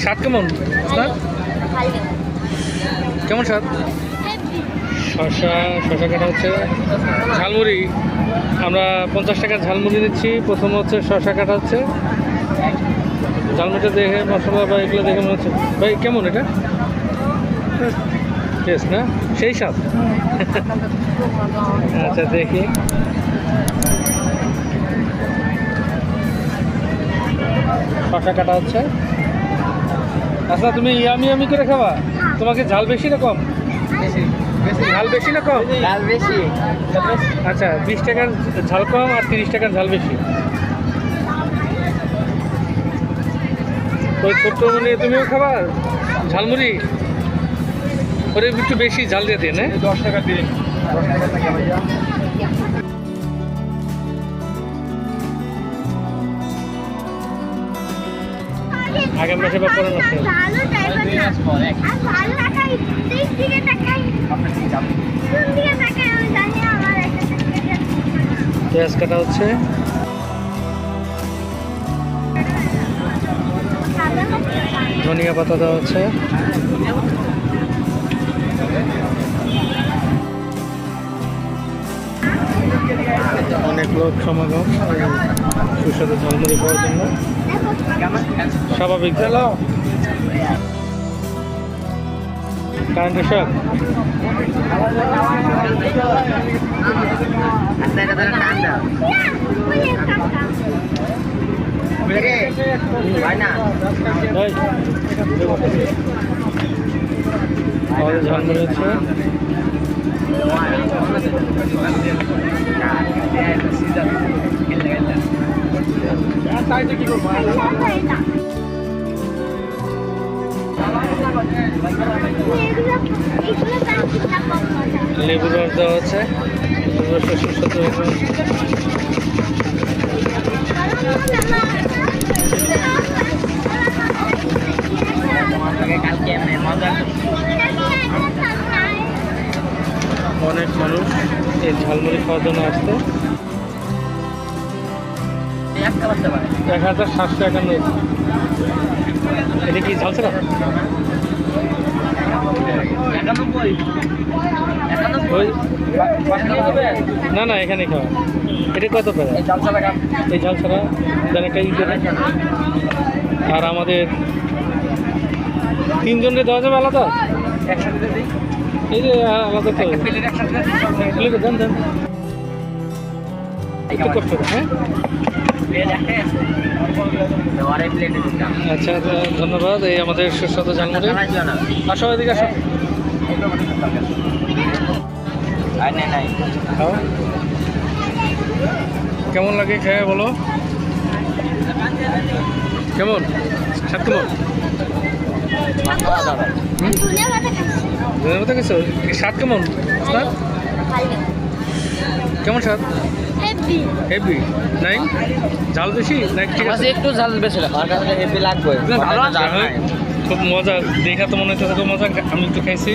স্বাদ কেমন? কেমন স্বাদ? শশা কাটা হচ্ছে। ঝালমুড়ি আমরা 50 টাকার ঝালমুড়ি নিচ্ছি। প্রথম হচ্ছে শশা কাটা হচ্ছে। ঝালমুড়িটা দেখে মশলা বা এগুলো দেখে মনে হচ্ছে ভাই কেমন এটা টেস্ট না সেই স্বাদ। আচ্ছা দেখি শশা কাটা হচ্ছে। আচ্ছা তুমি ইয়ামি করে খাবা? তোমাকে ঝাল বেশি না কম? ঝাল বেশি না কম? ঝাল বেশি। আচ্ছা 20 টাকার ঝাল কম আর 30 টাকার ঝাল বেশি। ওই ছোট্ট মানে তুমিও খাবা ঝালমুড়ি? ওরে একটু বেশি ঝাল দিয়ে দিন। 10 টাকা দিন। 10 টাকা থাকে ভাইয়া। আগামী মাসে বা পরের মাসে? পেঁয়াজ কাটা হচ্ছে। ধনিয়া পাতা দেওয়া হচ্ছে। অনেক লোক সমাগম সুস্বাদু ঝালমুড়ি খাওয়ার জন্য। স্বাভাবিক কারেন্টের শক। ঝালমুড়ি হচ্ছে। লেবু রস দেওয়া হচ্ছে। সুস্বাদু অনেক মানুষ এই ঝালমুড়ি খাওয়ার জন্য আসছে। 1751। এটা কি ঝাল ছাড়া? না না এখানে খাওয়া। এটা কত টাকা? এই ঝাল ছাড়া দেন একটা ই দেবেন। আর আমাদের 3 জনকে দেওয়া যাবে আলাদা? এই যে আলাদা তো প্লেটে দেন দেন একটু কষ্ট করে। হ্যাঁ আচ্ছা ধন্যবাদ। এই আমাদের সুস্বাদু ঝালমুড়ি। আসো এদিকে আসো। খাও কেমন লাগে খেয়ে বলো? কেমন স্বাদ কেমন? ধন্যবাদ কিছু স্বাদ কেমন? কেমন স্বাদ? হেভি নাই ঝাল বেশি নাই? ঠিক আছে একটু ঝাল বেশি হেভি লাগবে। খুব মজা দেখা তো মনে হচ্ছে খুব মজা। আমি একটু খাইছি।